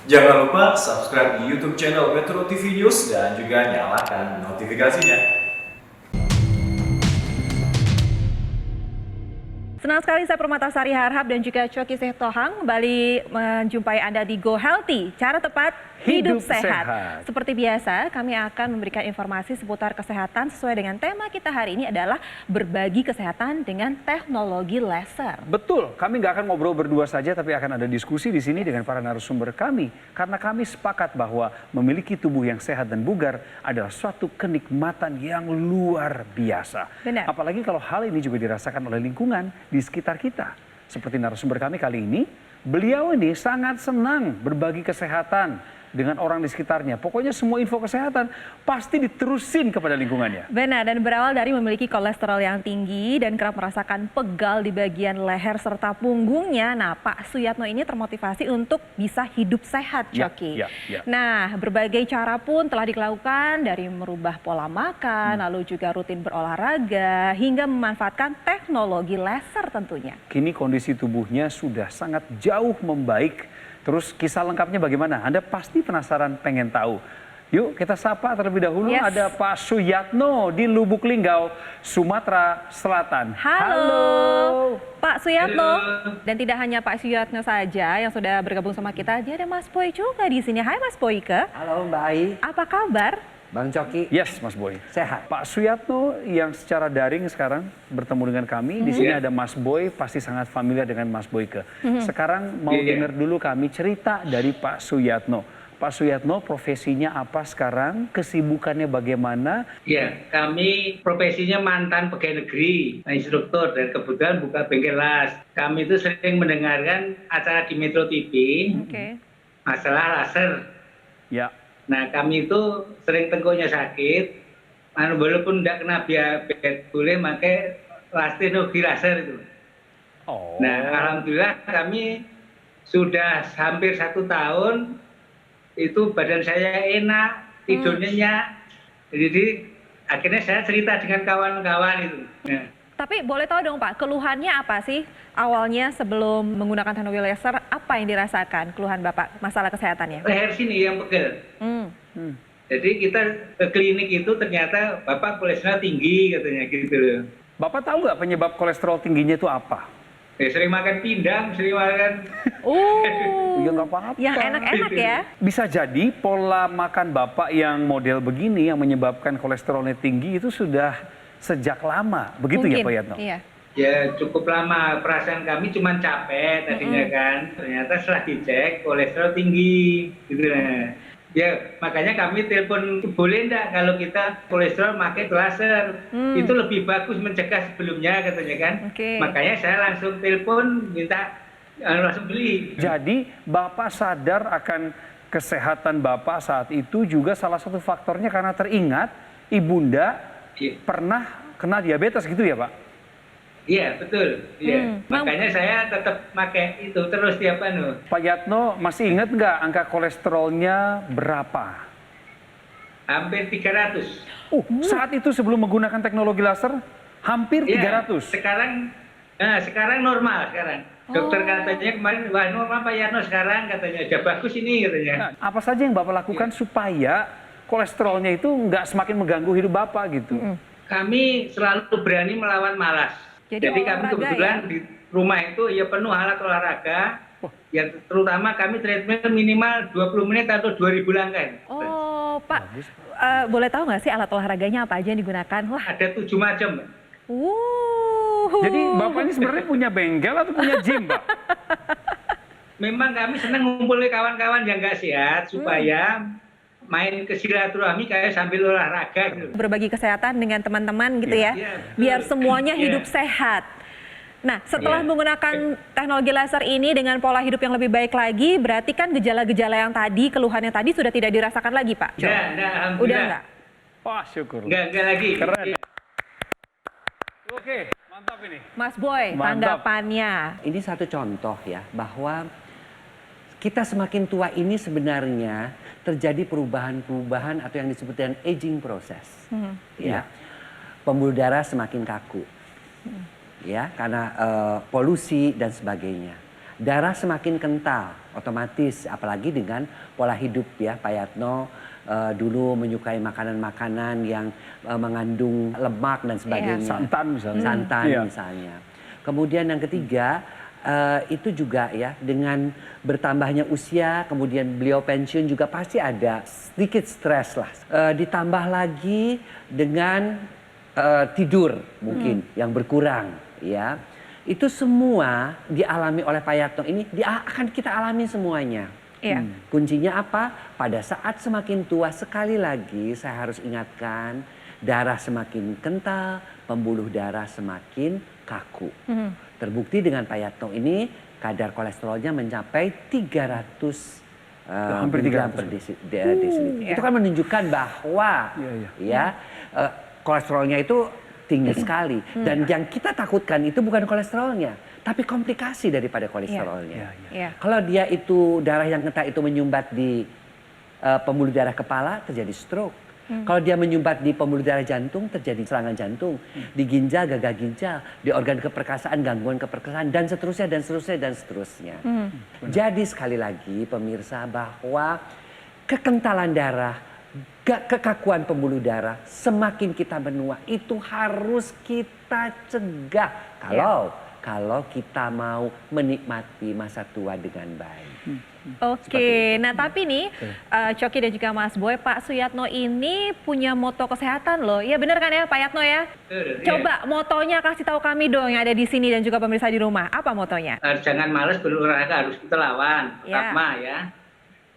Jangan lupa subscribe di YouTube channel Metro TV News dan juga nyalakan notifikasinya. Senang sekali saya Permatasari Harhab dan juga Coki Setohang kembali menjumpai Anda di Go Healthy, cara tepat hidup sehat. Seperti biasa, kami akan memberikan informasi seputar kesehatan sesuai dengan tema kita hari ini adalah berbagi kesehatan dengan teknologi laser. Betul, kami nggak akan ngobrol berdua saja, tapi akan ada diskusi di sini dengan para narasumber kami. Karena kami sepakat bahwa memiliki tubuh yang sehat dan bugar adalah suatu kenikmatan yang luar biasa. Benar. Apalagi kalau hal ini juga dirasakan oleh lingkungan di sekitar kita. Seperti narasumber kami kali ini, beliau ini sangat senang berbagi kesehatan dengan orang di sekitarnya. Pokoknya semua info kesehatan pasti diterusin kepada lingkungannya. Benar, dan berawal dari memiliki kolesterol yang tinggi dan kerap merasakan pegal di bagian leher serta punggungnya. Nah, Pak Suyatno ini termotivasi untuk bisa hidup sehat, Coki. Ya. Nah, berbagai cara pun telah dilakukan dari merubah pola makan, lalu juga rutin berolahraga, hingga memanfaatkan teknologi laser tentunya. Kini kondisi tubuhnya sudah sangat jauh membaik. Terus kisah lengkapnya bagaimana? Anda pasti penasaran pengen tahu. Yuk kita sapa terlebih dahulu. Yes. Ada Pak Suyatno di Lubuk Linggau, Sumatera Selatan. Halo, Pak Suyatno. Dan tidak hanya Pak Suyatno saja yang sudah bergabung sama kita, dia ada Mas Boy juga di sini. Hai Mas Boyke. Halo Mbak Ai, Apa kabar? Bang Coki, Yes, Mas Boy. sehat. Pak Suyatno yang secara daring sekarang bertemu dengan kami. Di sini ada Mas Boy, pasti sangat familiar dengan Mas Boyke. Sekarang mau dengar dulu kami cerita dari Pak Suyatno. Pak Suyatno profesinya apa sekarang? Kesibukannya bagaimana? Ya, kami profesinya mantan pegawai negeri, instruktur, dan kebetulan buka bengkel las. Kami itu sering mendengarkan acara di Metro TV, Oke. masalah laser. Ya. Nah, kami itu sering tengkuknya sakit, walaupun tidak kena diabetes, boleh pakai teknologi laser itu. Oh. Nah, alhamdulillah kami sudah hampir 1 tahun, itu badan saya enak, tidurnya nyenyak. Jadi akhirnya saya cerita dengan kawan-kawan itu. Nah, Tapi boleh tahu dong Pak, keluhannya apa sih awalnya sebelum menggunakan teknologi laser? Apa yang dirasakan keluhan Bapak masalah kesehatannya? leher sini yang pegel. Jadi kita ke klinik itu ternyata Bapak kolesterol tinggi katanya gitu loh. Bapak tahu nggak penyebab kolesterol tingginya itu apa? Sering makan pindang, sering makan. Ya nggak apa-apa. Yang enak-enak ya? Bisa jadi pola makan Bapak yang model begini yang menyebabkan kolesterolnya tinggi itu sudah sejak lama. Begitu ya Pak Yatno? Iya. Ya cukup lama, perasaan kami cuma capek tadinya kan. Ternyata setelah dicek kolesterol tinggi gitu lah. Ya makanya kami telepon, boleh enggak kalau kita kolesterol pakai laser? Itu lebih bagus mencegah sebelumnya katanya kan. Oke. Makanya saya langsung telepon minta langsung beli. Jadi Bapak sadar akan kesehatan Bapak saat itu juga salah satu faktornya karena teringat ibunda Iya. pernah kena diabetes gitu ya Pak? Iya betul. Iya. Makanya saya tetap pakai itu terus tiap anu. Pak Yatno masih ingat nggak angka kolesterolnya berapa? Hampir 300. Saat itu sebelum menggunakan teknologi laser hampir Iya, 300. sekarang normal sekarang. Dokter katanya kemarin wah normal Pak Yarno sekarang katanya udah bagus ini katanya. Nah, apa saja yang Bapak lakukan supaya kolesterolnya itu nggak semakin mengganggu hidup Bapak gitu? Kami selalu berani melawan malas. Jadi Jadi kami olahraga kebetulan ya? di rumah itu ya penuh alat olahraga. Ya terutama kami treadmill minimal 20 menit atau 2000 langkah. Oh Pak, boleh tahu nggak sih alat olahraganya apa aja yang digunakan? Wah, Ada 7 macam. Jadi Bapak ini sebenarnya punya bengkel atau punya gym Pak? Memang kami senang ngumpul dengan kawan-kawan yang nggak sehat supaya main ke silaturahmi kayak sambil olahraga gitu. berbagi kesehatan dengan teman-teman gitu ya, Iya, betul. biar semuanya Iya. hidup sehat. Nah, setelah Iya. menggunakan teknologi laser ini dengan pola hidup yang lebih baik lagi, berarti kan gejala-gejala yang tadi, keluhan yang tadi sudah tidak dirasakan lagi, Pak? Enggak, alhamdulillah. Udah enggak? Wah syukur. Enggak lagi. Keren. Oke, mantap ini. Mas Boy, Mantap. tanggapannya. Ini satu contoh ya, bahwa kita semakin tua ini sebenarnya terjadi perubahan-perubahan atau yang disebut dengan aging process. Ya. Pembuluh darah semakin kaku. Ya, karena polusi dan sebagainya. darah semakin kental, otomatis apalagi dengan pola hidup ya Pak Yatno. Dulu menyukai makanan-makanan yang mengandung lemak dan sebagainya. Santan misalnya. Santan Iya. misalnya. Kemudian yang ketiga, itu juga ya dengan bertambahnya usia, kemudian beliau pensiun juga pasti ada sedikit stres lah. Ditambah lagi dengan tidur mungkin yang berkurang ya. Itu semua dialami oleh Pak Yatno ini akan kita alami semuanya. Iya. Kuncinya apa? Pada saat semakin tua, sekali lagi saya harus ingatkan, darah semakin kental, pembuluh darah semakin kaku. Terbukti dengan Pak Yatno ini kadar kolesterolnya mencapai 300 Hampir miligram 300. per desiliter. Itu kan menunjukkan bahwa kolesterolnya itu tinggi sekali. Dan yang kita takutkan itu bukan kolesterolnya, tapi komplikasi daripada kolesterolnya. Iya. Kalau dia itu darah yang kental itu menyumbat di pembuluh darah kepala, terjadi stroke. Kalau dia menyumbat di pembuluh darah jantung, terjadi serangan jantung. Di ginjal, gagal ginjal. Di organ keperkasaan, gangguan keperkasaan, dan seterusnya, dan seterusnya, dan seterusnya. Jadi sekali lagi pemirsa bahwa kekentalan darah, kekakuan pembuluh darah, semakin kita menua, itu harus kita cegah. Kalau kita mau menikmati masa tua dengan baik. Oke, nah tapi nih Coki dan juga Mas Boy, Pak Suyatno ini punya moto kesehatan loh. Iya bener kan ya Pak Yatno ya? Coba motonya kasih tahu kami dong yang ada di sini dan juga pemirsa di rumah. Apa motonya? Jangan malas berolahraga, harus kita lawan. Pertama ya.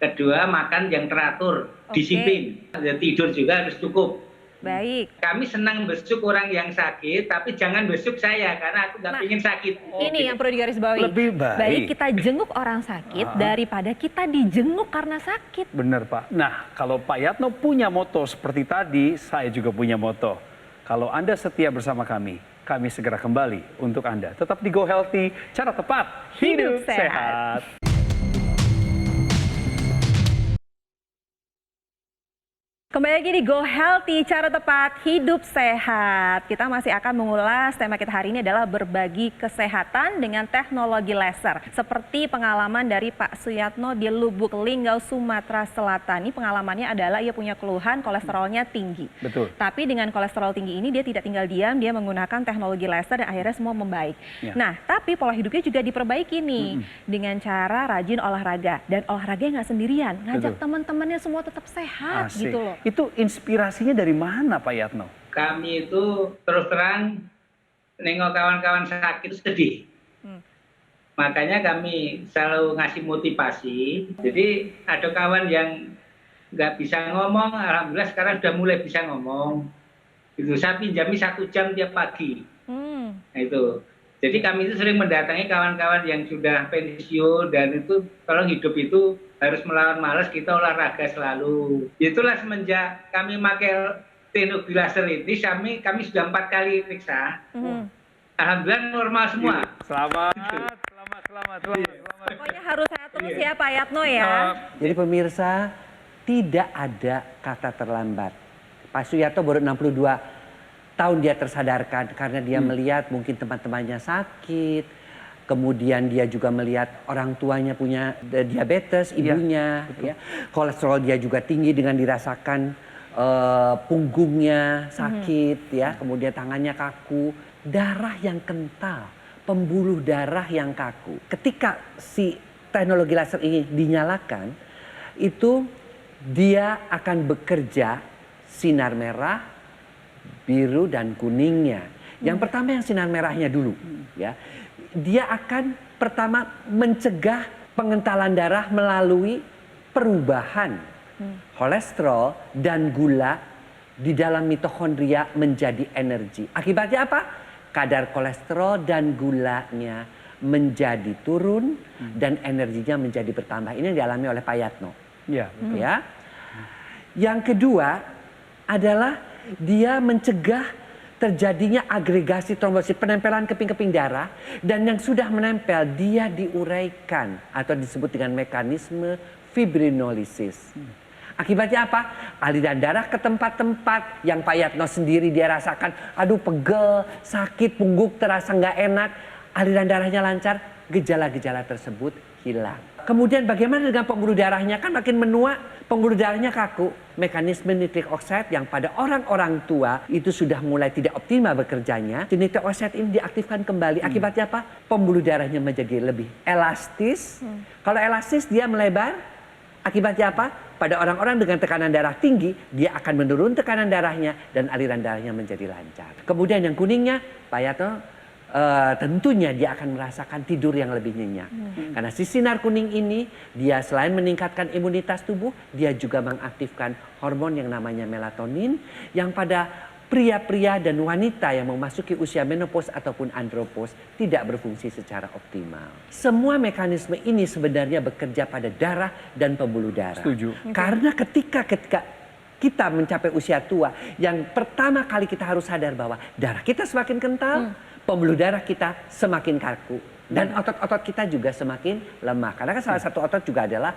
Kedua, makan yang teratur, disiplin. Ya, tidur juga harus cukup. Baik. Kami senang besuk orang yang sakit, tapi jangan besuk saya karena aku nggak ingin sakit. Ini yang perlu digarisbawahi. Lebih baik. kita jenguk orang sakit daripada kita dijenguk karena sakit. Benar Pak. Nah kalau Pak Yatno punya moto seperti tadi, saya juga punya moto. Kalau Anda setia bersama kami segera kembali untuk Anda. Tetap di Go Healthy, cara tepat, hidup sehat. Kembali lagi di Go Healthy, cara tepat hidup sehat. Kita masih akan mengulas tema kita hari ini adalah berbagi kesehatan dengan teknologi laser. Seperti pengalaman dari Pak Suyatno di Lubuk Linggau, Sumatera Selatan. Ini pengalamannya adalah ia punya keluhan kolesterolnya tinggi. Betul. Tapi dengan kolesterol tinggi ini dia tidak tinggal diam, dia menggunakan teknologi laser dan akhirnya semua membaik. Ya. Nah, tapi pola hidupnya juga diperbaiki nih dengan cara rajin olahraga. Dan olahraganya nggak sendirian, ngajak teman-temannya semua tetap sehat Asik. gitu loh. Itu inspirasinya dari mana Pak Yatno? Kami itu terus terang nengok kawan-kawan sakit sedih. Makanya kami selalu ngasih motivasi. Jadi ada kawan yang nggak bisa ngomong, alhamdulillah sekarang sudah mulai bisa ngomong. Itu saya pinjami 1 jam tiap pagi. Nah itu. Jadi kami itu sering mendatangi kawan-kawan yang sudah pensiun dan itu kalau hidup itu harus melawan malas, kita olahraga selalu. Itulah semenjak kami pakai teknologi laser ini, kami sudah 4 kali periksa. Alhamdulillah normal semua. Selamat. Pokoknya harus sehat terus ya Pak Yatno ya. Jadi pemirsa, tidak ada kata terlambat. Pak Suyatno baru 62 tahun dia tersadarkan karena dia melihat mungkin teman-temannya sakit. Kemudian dia juga melihat orang tuanya punya diabetes, ibunya. Ya. Kolesterol dia juga tinggi dengan dirasakan punggungnya sakit. Ya. Kemudian tangannya kaku. Darah yang kental, pembuluh darah yang kaku. Ketika si teknologi laser ini dinyalakan, itu dia akan bekerja sinar merah, biru dan kuningnya. Yang pertama yang sinar merahnya dulu, ya. Dia akan pertama mencegah pengentalan darah melalui perubahan kolesterol dan gula di dalam mitokondria menjadi energi. Akibatnya apa? Kadar kolesterol dan gulanya menjadi turun dan energinya menjadi bertambah. Ini yang dialami oleh Pak Yatno. Ya, betul. Ya. Yang kedua adalah dia mencegah terjadinya agregasi trombosit, penempelan keping-keping darah, dan yang sudah menempel dia diuraikan atau disebut dengan mekanisme fibrinolisis. Akibatnya apa? Aliran darah ke tempat-tempat yang Pak Yatno sendiri dia rasakan, aduh pegel, sakit, punggung terasa nggak enak, aliran darahnya lancar, gejala-gejala tersebut hilang. Kemudian bagaimana dengan pembuluh darahnya? Kan makin menua, pembuluh darahnya kaku. Mekanisme nitrik oxide yang pada orang-orang tua itu sudah mulai tidak optimal bekerjanya. Nitrik oxide ini diaktifkan kembali. Akibatnya apa? Pembuluh darahnya menjadi lebih elastis. Kalau elastis dia melebar. Akibatnya apa? Pada orang-orang dengan tekanan darah tinggi, dia akan menurun tekanan darahnya dan aliran darahnya menjadi lancar. Kemudian yang kuningnya, Pak Yatno, tentunya dia akan merasakan tidur yang lebih nyenyak. Karena si sinar kuning ini, dia selain meningkatkan imunitas tubuh, dia juga mengaktifkan hormon yang namanya melatonin, yang pada pria-pria dan wanita yang memasuki usia menopause ataupun andropause tidak berfungsi secara optimal. Semua mekanisme ini sebenarnya bekerja pada darah dan pembuluh darah. Setuju. Karena ketika kita mencapai usia tua, yang pertama kali kita harus sadar bahwa darah kita semakin kental, pembuluh darah kita semakin kaku. Dan otot-otot kita juga semakin lemah. Karena kan salah satu otot juga adalah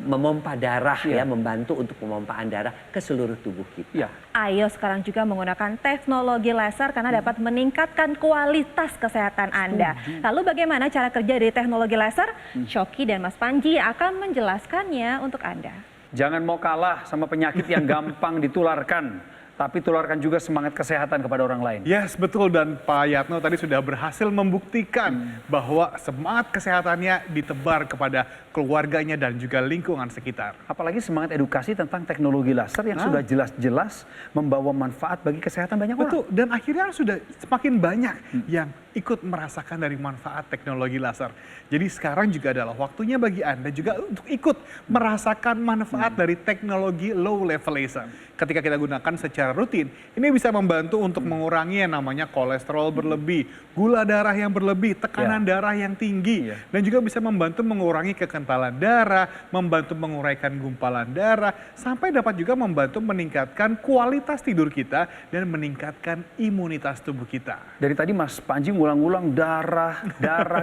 memompa darah, ya, membantu untuk pemompaan darah ke seluruh tubuh kita. Ya. Ayo sekarang juga menggunakan teknologi laser karena dapat meningkatkan kualitas kesehatan Anda. Lalu bagaimana cara kerja dari teknologi laser? Coki dan Mas Panji akan menjelaskannya untuk Anda. Jangan mau kalah sama penyakit yang gampang ditularkan, tapi tularkan juga semangat kesehatan kepada orang lain. Yes, betul. Dan Pak Yatno tadi sudah berhasil membuktikan bahwa semangat kesehatannya ditebar kepada keluarganya dan juga lingkungan sekitar. Apalagi semangat edukasi tentang teknologi laser yang sudah jelas-jelas membawa manfaat bagi kesehatan banyak orang. Betul, dan akhirnya sudah semakin banyak yang ikut merasakan dari manfaat teknologi laser. Jadi sekarang juga adalah waktunya bagi Anda juga untuk ikut merasakan manfaat dari teknologi low level laser. Ketika kita gunakan secara rutin, ini bisa membantu untuk mengurangi yang namanya kolesterol berlebih, gula darah yang berlebih, tekanan darah yang tinggi, dan juga bisa membantu mengurangi kekentalan darah, membantu menguraikan gumpalan darah, sampai dapat juga membantu meningkatkan kualitas tidur kita dan meningkatkan imunitas tubuh kita. Dari tadi Mas Panji ngulang-ngulang darah,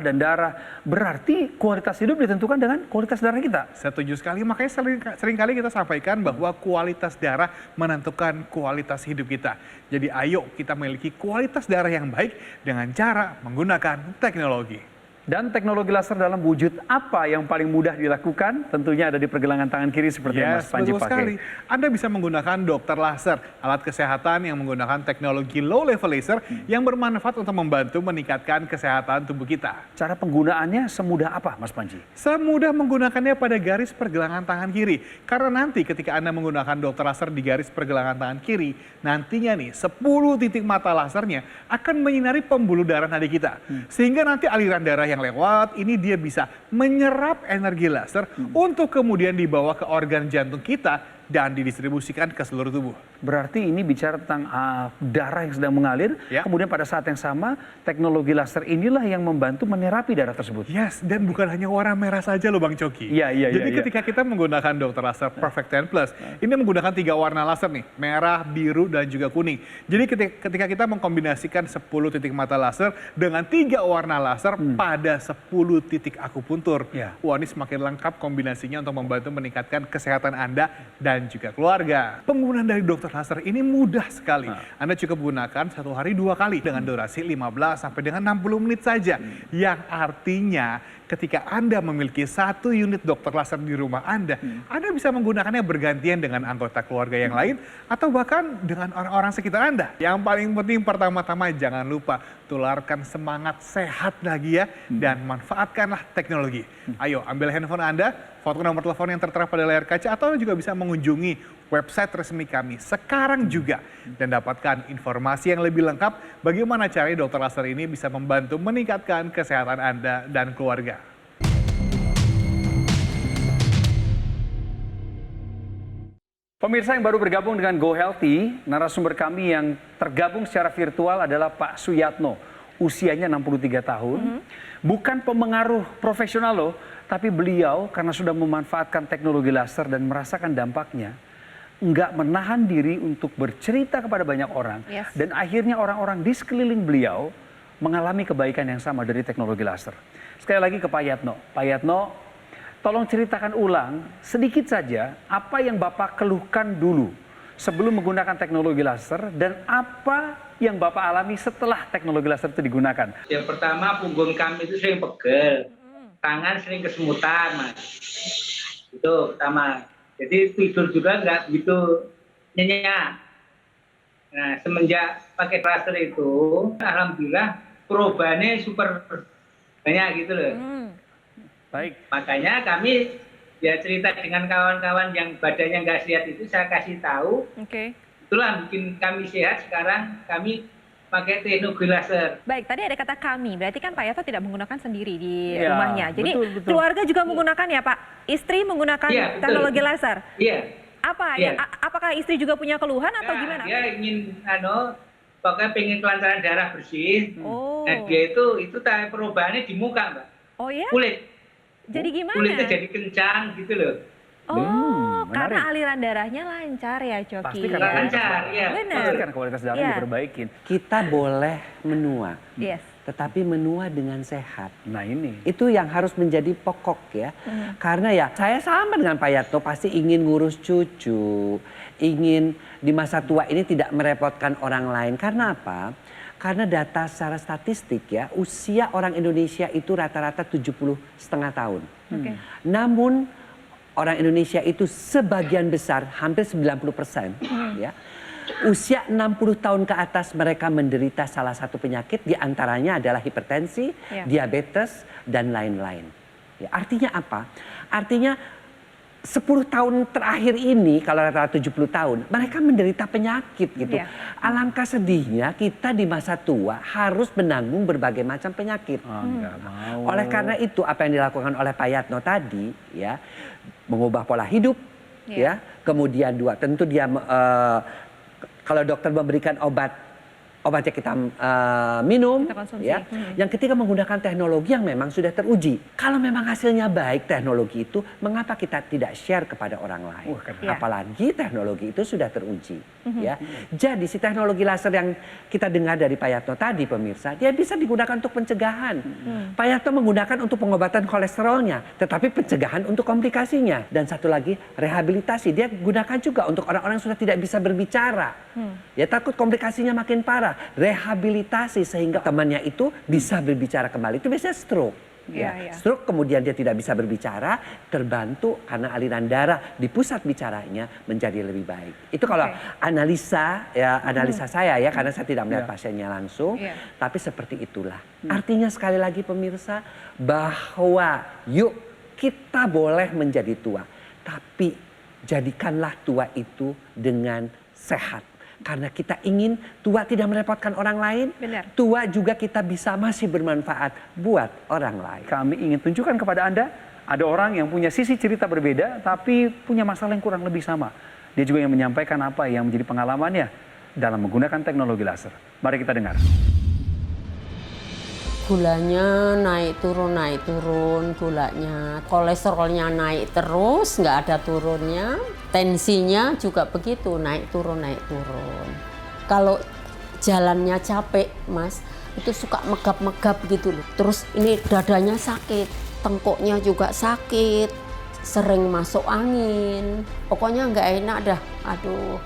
dan darah. Berarti kualitas hidup ditentukan dengan kualitas darah kita. Setuju sekali, makanya seringkali kita sampaikan bahwa kualitas darah menentukan kualitas hidup kita. Jadi ayo kita memiliki kualitas darah yang baik dengan cara menggunakan teknologi. Dan teknologi laser dalam wujud apa yang paling mudah dilakukan? Tentunya ada di pergelangan tangan kiri seperti yang Mas Panji betul pakai. sekali. Anda bisa menggunakan dokter laser, alat kesehatan yang menggunakan teknologi low level laser yang bermanfaat untuk membantu meningkatkan kesehatan tubuh kita. Cara penggunaannya semudah apa, Mas Panji? Semudah menggunakannya pada garis pergelangan tangan kiri. Karena nanti ketika Anda menggunakan dokter laser di garis pergelangan tangan kiri, nantinya nih 10 titik mata lasernya akan menyinari pembuluh darah nadi kita. Sehingga nanti aliran darah yang lewat ini dia bisa menyerap energi laser untuk kemudian dibawa ke organ jantung kita dan didistribusikan ke seluruh tubuh. Berarti ini bicara tentang darah yang sedang mengalir, kemudian pada saat yang sama teknologi laser inilah yang membantu menerapi darah tersebut. Yes, dan bukan hanya warna merah saja loh Bang Coki. Jadi ketika kita menggunakan dokter laser Perfect 10 Plus, ini menggunakan 3 warna laser nih, merah, biru, dan juga kuning. Jadi ketika kita mengkombinasikan 10 titik mata laser dengan 3 warna laser pada 10 titik akupuntur. Wah, ini semakin lengkap kombinasinya untuk membantu meningkatkan kesehatan Anda dan juga keluarga. Penggunaan dari dokter laser ini mudah sekali. Anda cukup gunakan 1 hari 2 kali dengan durasi 15 sampai dengan 60 menit saja. Yang artinya ketika Anda memiliki 1 unit dokter laser di rumah Anda bisa menggunakannya bergantian dengan anggota keluarga yang lain atau bahkan dengan orang-orang sekitar Anda. Yang paling penting pertama-tama jangan lupa tularkan semangat sehat lagi ya dan manfaatkanlah teknologi. Ayo ambil handphone Anda, foto nomor telepon yang tertera pada layar kaca atau juga bisa mengunjungi website resmi kami sekarang juga dan dapatkan informasi yang lebih lengkap bagaimana caranya dokter laser ini bisa membantu meningkatkan kesehatan Anda dan keluarga. Pemirsa yang baru bergabung dengan Go Healthy, narasumber kami yang tergabung secara virtual adalah Pak Suyatno. Usianya 63 tahun, bukan pemengaruh profesional loh, tapi beliau karena sudah memanfaatkan teknologi laser dan merasakan dampaknya, nggak menahan diri untuk bercerita kepada banyak orang. Dan akhirnya orang-orang di sekeliling beliau mengalami kebaikan yang sama dari teknologi laser. Sekali lagi ke Pak Yatno. Pak Yatno, tolong ceritakan ulang sedikit saja apa yang Bapak keluhkan dulu sebelum menggunakan teknologi laser dan apa yang Bapak alami setelah teknologi laser itu digunakan? Yang pertama, punggung kami itu sering pegel, tangan sering kesemutan, Mas. Itu pertama. Jadi tidur juga nggak begitu nyenyak. Nah, semenjak pakai laser itu, alhamdulillah perubahannya super banyak gitu loh. Baik. Makanya kami ya cerita dengan kawan-kawan yang badannya nggak sehat itu, saya kasih tahu. Oke. Itulah bikin kami sehat. Sekarang kami pakai teknologi laser. Baik, tadi ada kata kami, berarti kan Pak Yatno tidak menggunakan sendiri di Ya, rumahnya. Jadi betul. keluarga juga menggunakan ya Pak? Istri menggunakan Iya, betul. teknologi laser? Iya. Apa Iya. ya? Apakah istri juga punya keluhan atau Nah, gimana? dia ingin pokoknya pengen kelancaran darah bersih. Oh. Nah, dia itu perubahannya di muka, Mbak. Oh ya? Kulit. Jadi gimana? Kulitnya jadi kencang gitu loh. Oh, menarik. karena aliran darahnya lancar ya, Coki. Pasti karena Lancar, ya. Benar. Pasti karena kualitas darahnya Iya. diperbaikin. Kita boleh menua, Yes. tetapi menua dengan sehat. Nah ini. Itu yang harus menjadi pokok ya. Karena ya saya sama dengan Pak Yatno pasti ingin ngurus cucu. Ingin di masa tua ini tidak merepotkan orang lain. Karena apa? Karena data secara statistik ya, usia orang Indonesia itu rata-rata 70,5 tahun. Oke. Namun orang Indonesia itu sebagian besar, hampir 90% ya. Usia 60 tahun ke atas mereka menderita salah satu penyakit, diantaranya adalah hipertensi, Ya. diabetes, dan lain-lain. Ya, artinya apa? Artinya 10 tahun terakhir ini, kalau rata-rata 70 tahun, mereka menderita penyakit gitu. Ya. Alangkah sedihnya kita di masa tua harus menanggung berbagai macam penyakit. Enggak mau. Oleh karena itu apa yang dilakukan oleh Pak Yatno tadi ya, mengubah pola hidup Ya. ya, kemudian tentu dia kalau dokter memberikan obatnya kita minum Kita konsumsi. ya, yang ketiga menggunakan teknologi yang memang sudah teruji. Kalau memang hasilnya baik teknologi itu, mengapa kita tidak share kepada orang lain? Ya. Apalagi teknologi itu sudah teruji ya. Jadi si teknologi laser yang kita dengar dari Pak Yatno tadi pemirsa, dia bisa digunakan untuk pencegahan. Pak Yatno menggunakan untuk pengobatan kolesterolnya, tetapi pencegahan untuk komplikasinya. Dan satu lagi rehabilitasi, dia gunakan juga untuk orang-orang yang sudah tidak bisa berbicara. Ya takut komplikasinya makin parah. Rehabilitasi sehingga temannya itu bisa berbicara kembali. Itu biasanya stroke. Iya. Stroke kemudian dia tidak bisa berbicara, terbantu karena aliran darah di pusat bicaranya menjadi lebih baik. Itu kalau analisa saya ya, karena saya tidak melihat pasiennya langsung, tapi seperti itulah. Artinya sekali lagi pemirsa, bahwa yuk kita boleh menjadi tua, tapi jadikanlah tua itu dengan sehat. Karena kita ingin tua tidak merepotkan orang lain, Benar. tua juga kita bisa masih bermanfaat buat orang lain. Kami ingin tunjukkan kepada Anda, ada orang yang punya sisi cerita berbeda, tapi punya masalah yang kurang lebih sama. Dia juga yang menyampaikan apa yang menjadi pengalamannya dalam menggunakan teknologi laser. Mari kita dengar. Gulanya naik turun gulanya, kolesterolnya naik terus, nggak ada turunnya, tensinya juga begitu, naik turun. Kalau jalannya capek Mas, itu suka megap-megap gitu loh. Terus ini dadanya sakit, tengkuknya juga sakit, sering masuk angin, pokoknya nggak enak dah, aduh.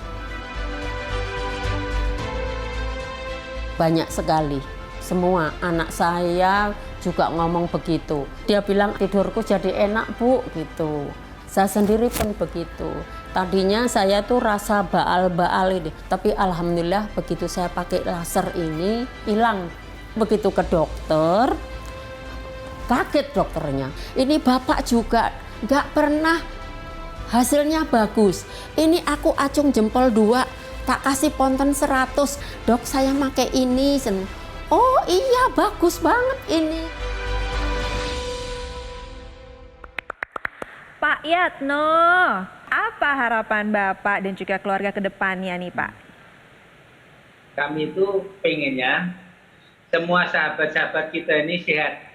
Banyak sekali. Semua anak saya juga ngomong begitu. Dia bilang tidurku jadi enak Bu gitu. Saya sendiri pun begitu. Tadinya saya tuh rasa baal-baal ini. Tapi alhamdulillah begitu saya pakai laser ini hilang. Begitu ke dokter, kaget dokternya. Ini Bapak juga nggak pernah hasilnya bagus. Ini aku acung jempol 2, tak kasih ponten 100. Dok saya pakai ini. Oh iya bagus banget ini. Pak Yatno, apa harapan Bapak dan juga keluarga ke depannya nih Pak? Kami itu pengennya semua sahabat-sahabat kita ini sehat.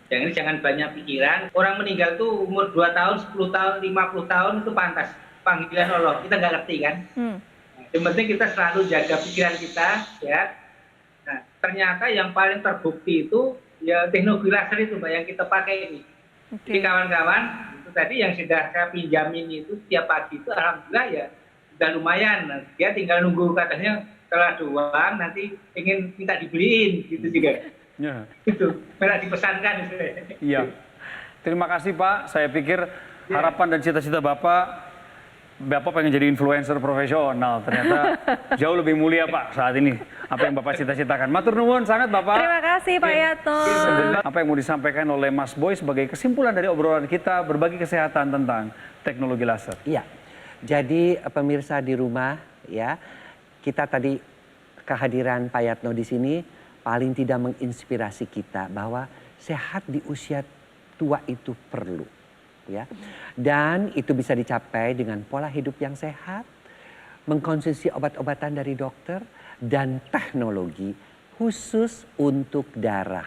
Jangan banyak pikiran. Orang meninggal tuh umur 2 tahun, 10 tahun, 50 tahun itu pantas. Panggilan Allah, kita nggak ngerti kan. Yang penting kita selalu jaga pikiran kita ya. Nah, ternyata yang paling terbukti itu ya teknologi laser itu Mbak yang kita pakai ini. Jadi kawan-kawan itu tadi yang sudah saya pinjamin itu setiap pagi itu alhamdulillah ya sudah lumayan. Nah, dia tinggal nunggu katanya setelah doang nanti ingin minta dibeliin gitu juga. Ya. Itu malah dipesankan. Iya. Terima kasih Pak. Saya pikir harapan dan cita-cita Bapak pengen jadi influencer profesional. Ternyata jauh lebih mulia Pak saat ini. Apa yang Bapak cita-citakan. Matur nuwun sangat Bapak. Terima kasih Pak Yatno. Apa yang mau disampaikan oleh Mas Boy sebagai kesimpulan dari obrolan kita berbagi kesehatan tentang teknologi laser? Iya. Jadi pemirsa di rumah ya, kita tadi kehadiran Pak Yatno di sini paling tidak menginspirasi kita bahwa sehat di usia tua itu perlu. Ya. Dan itu bisa dicapai dengan pola hidup yang sehat, mengkonsumsi obat-obatan dari dokter, dan teknologi khusus untuk darah,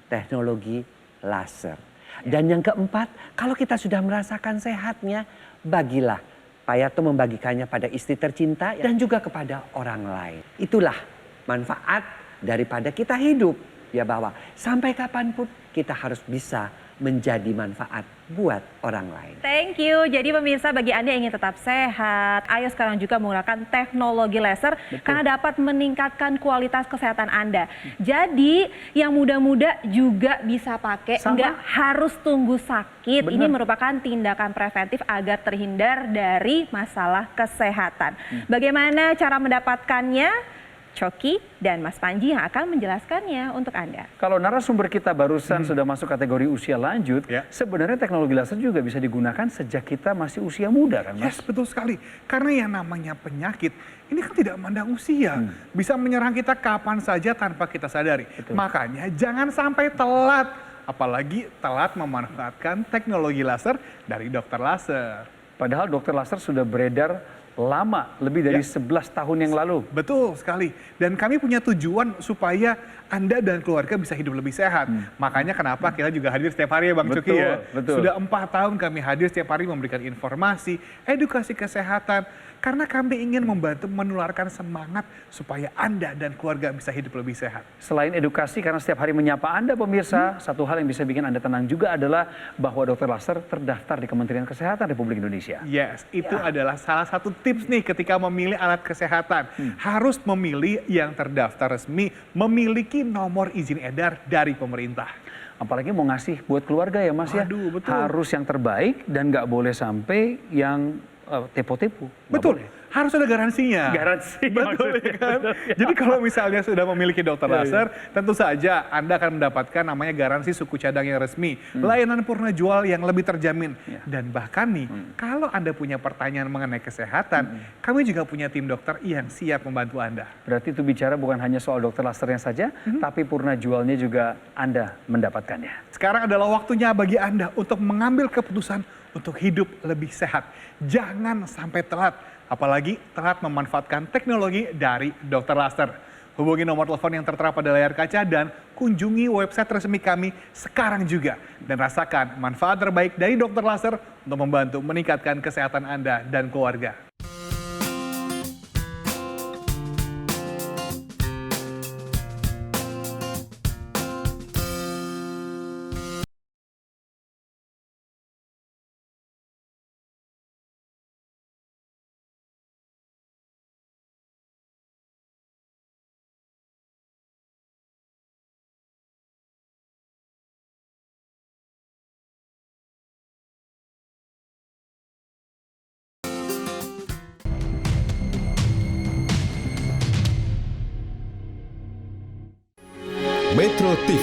teknologi laser. Dan yang keempat, kalau kita sudah merasakan sehatnya, bagilah Pak Yatno membagikannya pada istri tercinta dan juga kepada orang lain. Itulah manfaat daripada kita hidup, ya bahwa sampai kapanpun kita harus bisa menjadi manfaat buat orang lain. Thank you. Jadi pemirsa, bagi Anda yang ingin tetap sehat, ayo sekarang juga menggunakan teknologi laser. Betul. Karena dapat meningkatkan kualitas kesehatan Anda. Jadi yang muda-muda juga bisa pakai, nggak harus tunggu sakit. Bener. Ini merupakan tindakan preventif agar terhindar dari masalah kesehatan. Bagaimana cara mendapatkannya? Coki dan Mas Panji yang akan menjelaskannya untuk Anda. Kalau narasumber kita barusan sudah masuk kategori usia lanjut, sebenarnya teknologi laser juga bisa digunakan sejak kita masih usia muda kan Mas? Yes, betul sekali. Karena yang namanya penyakit, ini kan tidak memandang usia. Bisa menyerang kita kapan saja tanpa kita sadari. Betul. Makanya jangan sampai telat. Apalagi telat memanfaatkan teknologi laser dari dokter laser. Padahal dokter laser sudah beredar lama, lebih dari 11 tahun yang lalu. Betul sekali. Dan kami punya tujuan supaya Anda dan keluarga bisa hidup lebih sehat. Makanya kenapa kita juga hadir setiap hari ya Bang Coki ya. Betul. Sudah 4 tahun kami hadir setiap hari memberikan informasi, edukasi kesehatan. Karena kami ingin membantu menularkan semangat supaya Anda dan keluarga bisa hidup lebih sehat. Selain edukasi, karena setiap hari menyapa Anda pemirsa, satu hal yang bisa bikin Anda tenang juga adalah bahwa dokter laser terdaftar di Kementerian Kesehatan Republik Indonesia. Yes, itu adalah salah satu tips nih ketika memilih alat kesehatan. Harus memilih yang terdaftar resmi, memiliki nomor izin edar dari pemerintah. Apalagi mau ngasih buat keluarga ya Mas. Waduh, betul. Harus yang terbaik dan nggak boleh sampai yang tepo-tepo. Betul. Harus ada garansinya. Garansi. Betul ya kan? Jadi kalau misalnya sudah memiliki dokter laser, tentu saja Anda akan mendapatkan namanya garansi suku cadang yang resmi, layanan purna jual yang lebih terjamin. Dan bahkan nih, kalau Anda punya pertanyaan mengenai kesehatan, kami juga punya tim dokter yang siap membantu Anda. Berarti itu bicara bukan hanya soal dokter lasernya saja, tapi purna jualnya juga Anda mendapatkannya. Sekarang adalah waktunya bagi Anda untuk mengambil keputusan untuk hidup lebih sehat. Jangan sampai telat. Apalagi telat memanfaatkan teknologi dari dokter laser. Hubungi nomor telepon yang tertera pada layar kaca dan kunjungi website resmi kami sekarang juga. Dan rasakan manfaat terbaik dari dokter laser untuk membantu meningkatkan kesehatan Anda dan keluarga. Metro TV,